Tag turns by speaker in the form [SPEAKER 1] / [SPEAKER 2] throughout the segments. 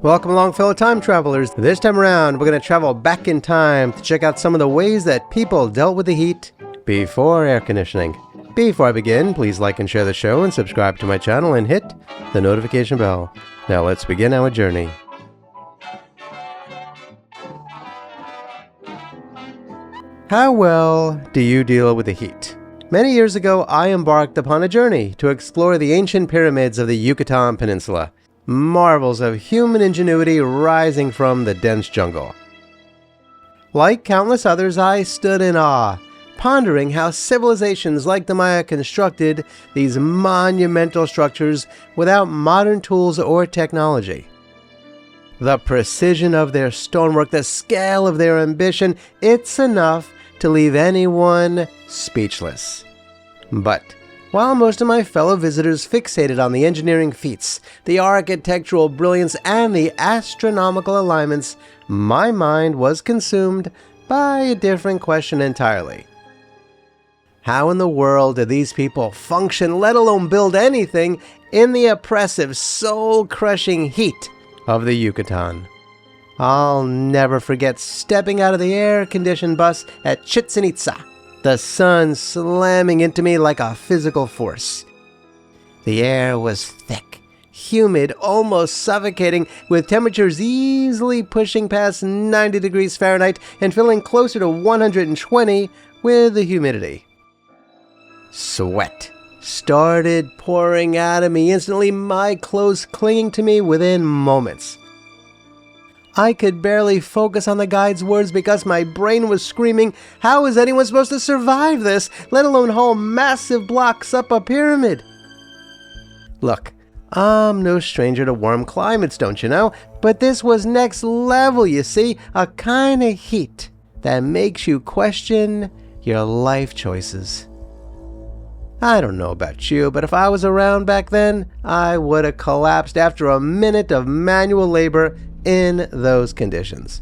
[SPEAKER 1] Welcome along, fellow time travelers. This time around, we're going to travel back in time to check out some of the ways that people dealt with the heat before air conditioning. Before I begin, please like and share the show and subscribe to my channel and hit the notification bell. Now let's begin our journey. How well do you deal with the heat? Many years ago, I embarked upon a journey to explore the ancient pyramids of the Yucatan Peninsula. Marvels of human ingenuity rising from the dense jungle. Like countless others, I stood in awe, pondering how civilizations like the Maya constructed these monumental structures without modern tools or technology. The precision of their stonework, the scale of their ambition, it's enough to leave anyone speechless. But while most of my fellow visitors fixated on the engineering feats, the architectural brilliance, and the astronomical alignments, my mind was consumed by a different question entirely. How in the world did these people function, let alone build anything, in the oppressive, soul-crushing heat of the Yucatan? I'll never forget stepping out of the air-conditioned bus at Chichen Itza, the sun slamming into me like a physical force. The air was thick, humid, almost suffocating, with temperatures easily pushing past 90 degrees Fahrenheit and feeling closer to 120 with the humidity. Sweat started pouring out of me instantly, my clothes clinging to me within moments. I could barely focus on the guide's words because my brain was screaming, how is anyone supposed to survive this, let alone haul massive blocks up a pyramid? Look, I'm no stranger to warm climates, don't you know? But this was next level, you see, a kind of heat that makes you question your life choices. I don't know about you, but if I was around back then, I would have collapsed after a minute of manual labor in those conditions.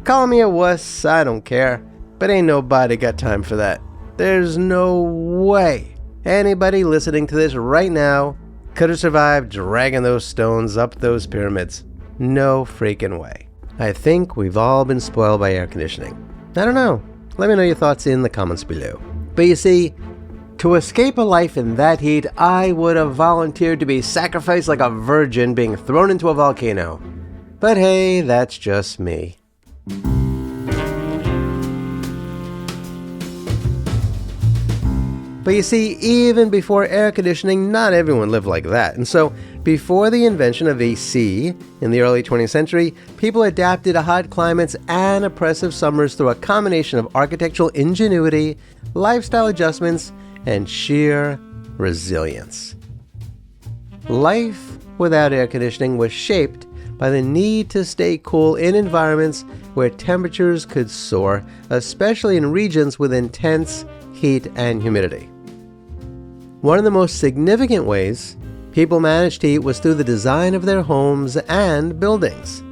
[SPEAKER 1] Call me a wuss, I don't care, but ain't nobody got time for that. There's no way anybody listening to this right now could have survived dragging those stones up those pyramids. No freaking way. I think we've all been spoiled by air conditioning. I don't know. Let me know your thoughts in the comments below. But you see, to escape a life in that heat, I would have volunteered to be sacrificed like a virgin being thrown into a volcano. But hey, that's just me. But you see, even before air conditioning, not everyone lived like that. And so, before the invention of AC in the early 20th century, people adapted to hot climates and oppressive summers through a combination of architectural ingenuity, lifestyle adjustments, and sheer resilience. Life without air conditioning was shaped by the need to stay cool in environments where temperatures could soar, especially in regions with intense heat and humidity. One of the most significant ways people managed to heat was through the design of their homes and buildings.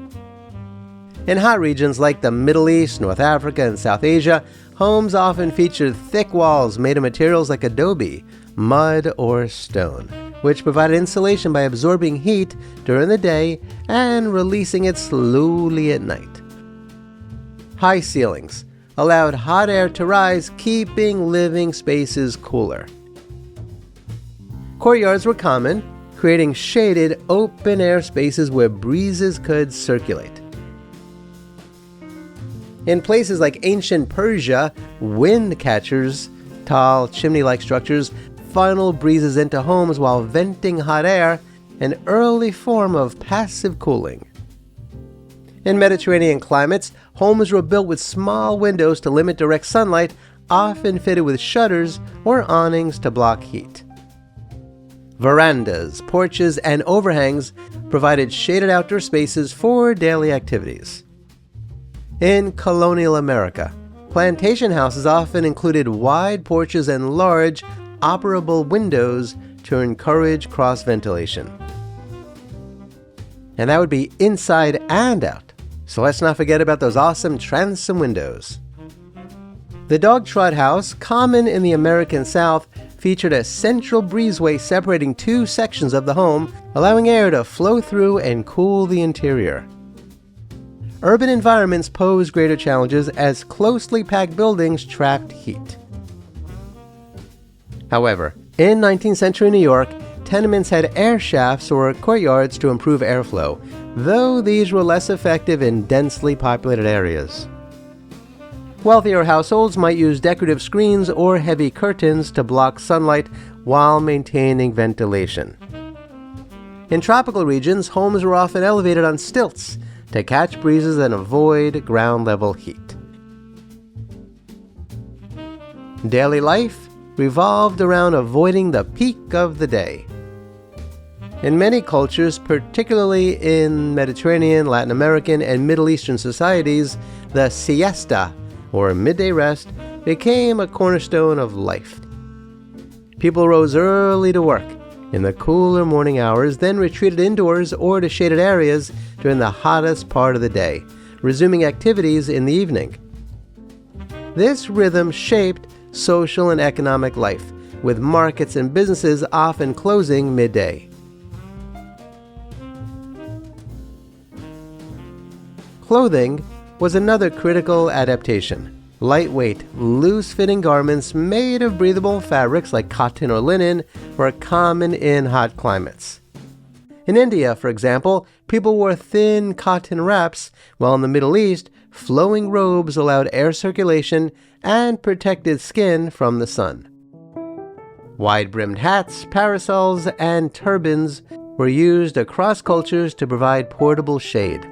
[SPEAKER 1] In hot regions like the Middle East, North Africa, and South Asia, homes often featured thick walls made of materials like adobe, mud, or stone, which provided insulation by absorbing heat during the day and releasing it slowly at night. High ceilings allowed hot air to rise, keeping living spaces cooler. Courtyards were common, creating shaded, open-air spaces where breezes could circulate. In places like ancient Persia, wind catchers, tall chimney-like structures, funneled breezes into homes while venting hot air, an early form of passive cooling. In Mediterranean climates, homes were built with small windows to limit direct sunlight, often fitted with shutters or awnings to block heat. Verandas, porches, and overhangs provided shaded outdoor spaces for daily activities. In colonial America, plantation houses often included wide porches and large, operable windows to encourage cross-ventilation. And that would be inside and out, so let's not forget about those awesome transom windows. The dog trot house, common in the American South, featured a central breezeway separating two sections of the home, allowing air to flow through and cool the interior. Urban environments posed greater challenges as closely packed buildings trapped heat. However, in 19th century New York, tenements had air shafts or courtyards to improve airflow, though these were less effective in densely populated areas. Wealthier households might use decorative screens or heavy curtains to block sunlight while maintaining ventilation. In tropical regions, homes were often elevated on stilts to catch breezes and avoid ground-level heat. Daily life revolved around avoiding the peak of the day. In many cultures, particularly in Mediterranean, Latin American, and Middle Eastern societies, the siesta, or midday rest, became a cornerstone of life. People rose early to work in the cooler morning hours, then retreated indoors or to shaded areas during the hottest part of the day, resuming activities in the evening. This rhythm shaped social and economic life, with markets and businesses often closing midday. Clothing was another critical adaptation. Lightweight, loose-fitting garments made of breathable fabrics like cotton or linen were common in hot climates. In India, for example, people wore thin cotton wraps, while in the Middle East, flowing robes allowed air circulation and protected skin from the sun. Wide-brimmed hats, parasols, and turbans were used across cultures to provide portable shade.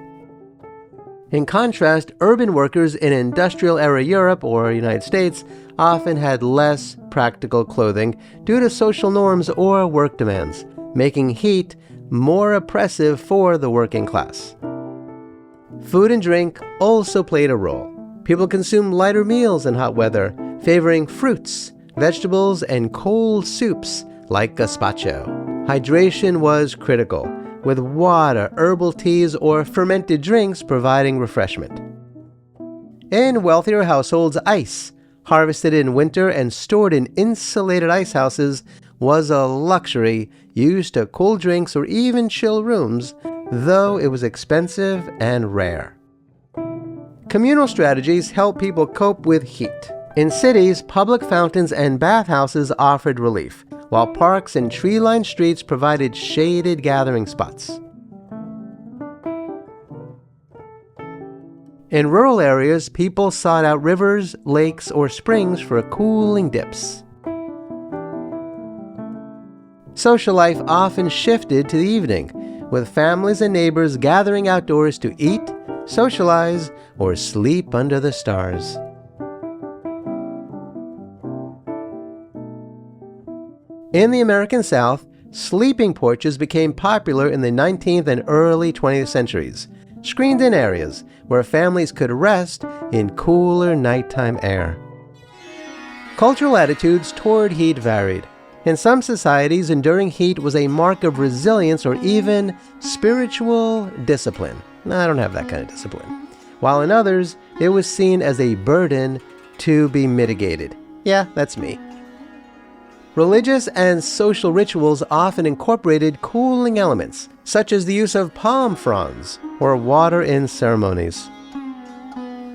[SPEAKER 1] In contrast, urban workers in industrial-era Europe or United States often had less practical clothing due to social norms or work demands, making heat more oppressive for the working class. Food and drink also played a role. People consumed lighter meals in hot weather, favoring fruits, vegetables, and cold soups like gazpacho. Hydration was critical, with water, herbal teas, or fermented drinks providing refreshment. In wealthier households, ice, harvested in winter and stored in insulated ice houses, was a luxury used to cool drinks or even chill rooms, though it was expensive and rare. Communal strategies helped people cope with heat. In cities, public fountains and bathhouses offered relief, while parks and tree-lined streets provided shaded gathering spots. In rural areas, people sought out rivers, lakes, or springs for cooling dips. Social life often shifted to the evening, with families and neighbors gathering outdoors to eat, socialize, or sleep under the stars. In the American South, sleeping porches became popular in the 19th and early 20th centuries, screened-in areas where families could rest in cooler nighttime air. Cultural attitudes toward heat varied. In some societies, enduring heat was a mark of resilience or even spiritual discipline. I don't have that kind of discipline. While in others, it was seen as a burden to be mitigated. Yeah, that's me. Religious and social rituals often incorporated cooling elements, such as the use of palm fronds or water in ceremonies.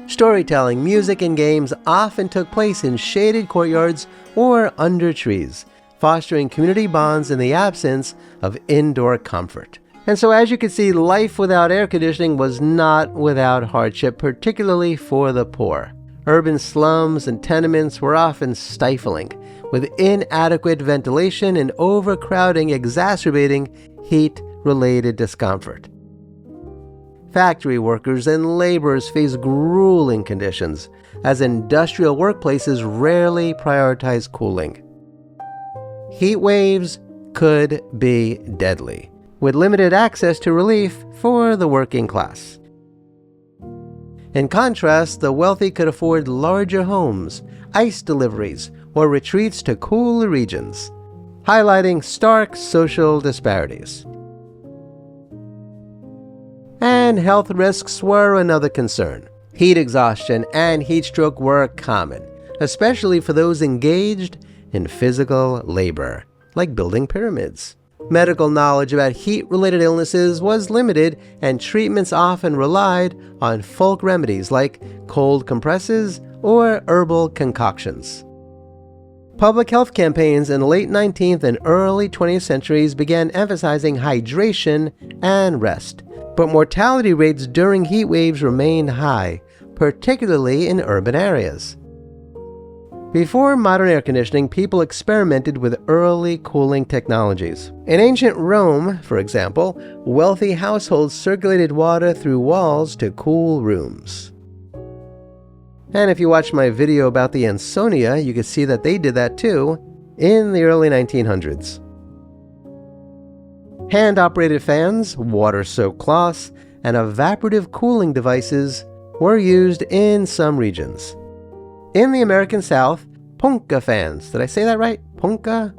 [SPEAKER 1] Storytelling, music, and games often took place in shaded courtyards or under trees, fostering community bonds in the absence of indoor comfort. And so, as you can see, life without air conditioning was not without hardship, particularly for the poor. Urban slums and tenements were often stifling, with inadequate ventilation and overcrowding exacerbating heat-related discomfort. Factory workers and laborers faced grueling conditions, as industrial workplaces rarely prioritized cooling. Heat waves could be deadly, with limited access to relief for the working class. In contrast, the wealthy could afford larger homes, ice deliveries, or retreats to cooler regions, highlighting stark social disparities. And health risks were another concern. Heat exhaustion and heat stroke were common, especially for those engaged in physical labor, like building pyramids. Medical knowledge about heat-related illnesses was limited, and treatments often relied on folk remedies like cold compresses or herbal concoctions. Public health campaigns in the late 19th and early 20th centuries began emphasizing hydration and rest, but mortality rates during heat waves remained high, particularly in urban areas. Before modern air conditioning, people experimented with early cooling technologies. In ancient Rome, for example, wealthy households circulated water through walls to cool rooms. And if you watch my video about the Ansonia, you can see that they did that too in the early 1900s. Hand-operated fans, water-soaked cloths, and evaporative cooling devices were used in some regions. In the American South, punka fans, did I say that right? Punka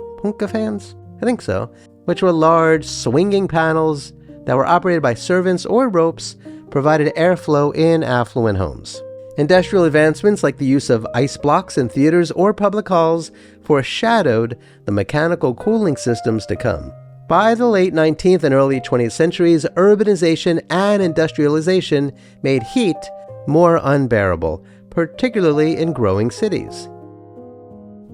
[SPEAKER 1] fans? I think so. Which were large, swinging panels that were operated by servants or ropes, provided airflow in affluent homes. Industrial advancements like the use of ice blocks in theaters or public halls foreshadowed the mechanical cooling systems to come. By the late 19th and early 20th centuries, urbanization and industrialization made heat more unbearable, particularly in growing cities.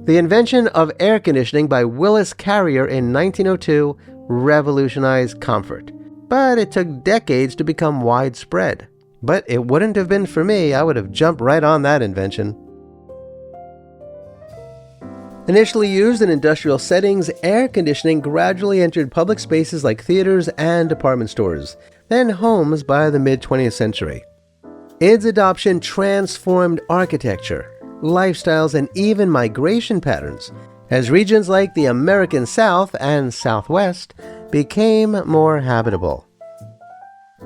[SPEAKER 1] The invention of air conditioning by Willis Carrier in 1902 revolutionized comfort, but it took decades to become widespread. But it wouldn't have been for me. I would have jumped right on that invention. Initially used in industrial settings, air conditioning gradually entered public spaces like theaters and department stores, then homes by the mid-20th century. Its adoption transformed architecture, lifestyles, and even migration patterns, as regions like the American South and Southwest became more habitable.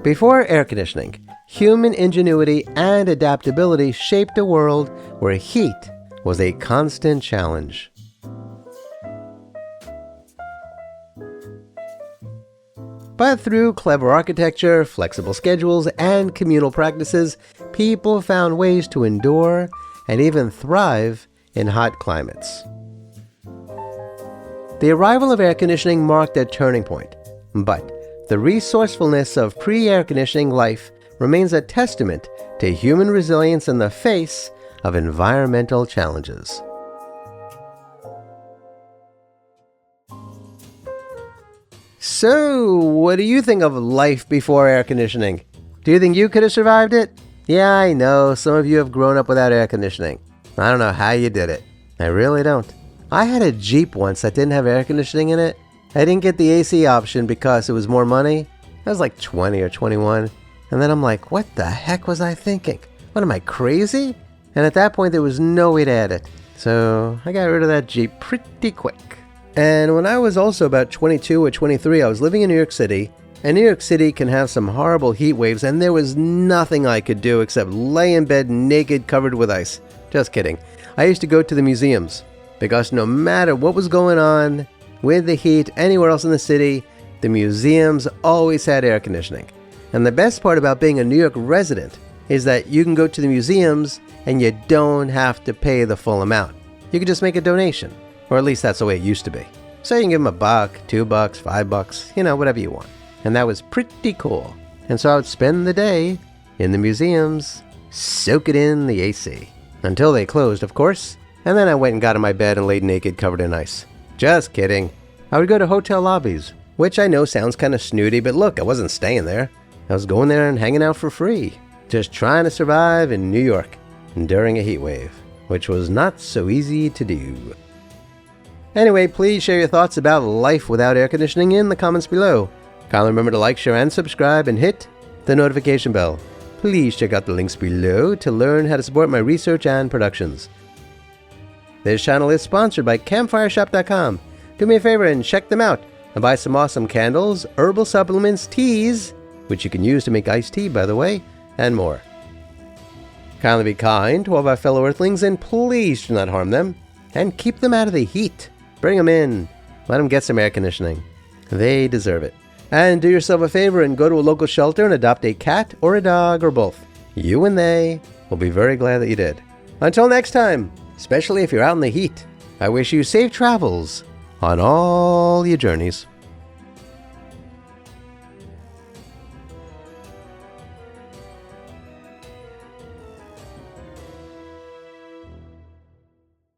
[SPEAKER 1] Before air conditioning, human ingenuity and adaptability shaped a world where heat was a constant challenge. But through clever architecture, flexible schedules, and communal practices, people found ways to endure and even thrive in hot climates. The arrival of air conditioning marked a turning point, but the resourcefulness of pre-air conditioning life remains a testament to human resilience in the face of environmental challenges. So, what do you think of life before air conditioning? Do you think you could have survived it? Yeah, I know, some of you have grown up without air conditioning. I don't know how you did it. I really don't. I had a Jeep once that didn't have air conditioning in it. I didn't get the AC option because it was more money. I was like 20 or 21. And then I'm like, what the heck was I thinking? What, am I crazy? And at that point, there was no way to add it. So I got rid of that Jeep pretty quick. And when I was also about 22 or 23, I was living in New York City. And New York City can have some horrible heat waves, and there was nothing I could do except lay in bed naked, covered with ice. Just kidding. I used to go to the museums, because no matter what was going on with the heat anywhere else in the city, the museums always had air conditioning. And the best part about being a New York resident is that you can go to the museums and you don't have to pay the full amount. You can just make a donation, or at least that's the way it used to be. So you can give them $1, $2, $5, whatever you want. And that was pretty cool. And so I would spend the day in the museums, soaking in the AC. Until they closed, of course. And then I went and got in my bed and laid naked, covered in ice. Just kidding. I would go to hotel lobbies, which I know sounds kind of snooty, but look, I wasn't staying there. I was going there and hanging out for free. Just trying to survive in New York during a heat wave, which was not so easy to do. Anyway, please share your thoughts about life without air conditioning in the comments below. Kindly remember to like, share, and subscribe, and hit the notification bell. Please check out the links below to learn how to support my research and productions. This channel is sponsored by CampfireShop.com. Do me a favor and check them out and buy some awesome candles, herbal supplements, teas, which you can use to make iced tea, by the way, and more. Kindly be kind to all of our fellow Earthlings, and please do not harm them, and keep them out of the heat. Bring them in. Let them get some air conditioning. They deserve it. And do yourself a favor and go to a local shelter and adopt a cat or a dog or both. You and they will be very glad that you did. Until next time, especially if you're out in the heat, I wish you safe travels on all your journeys.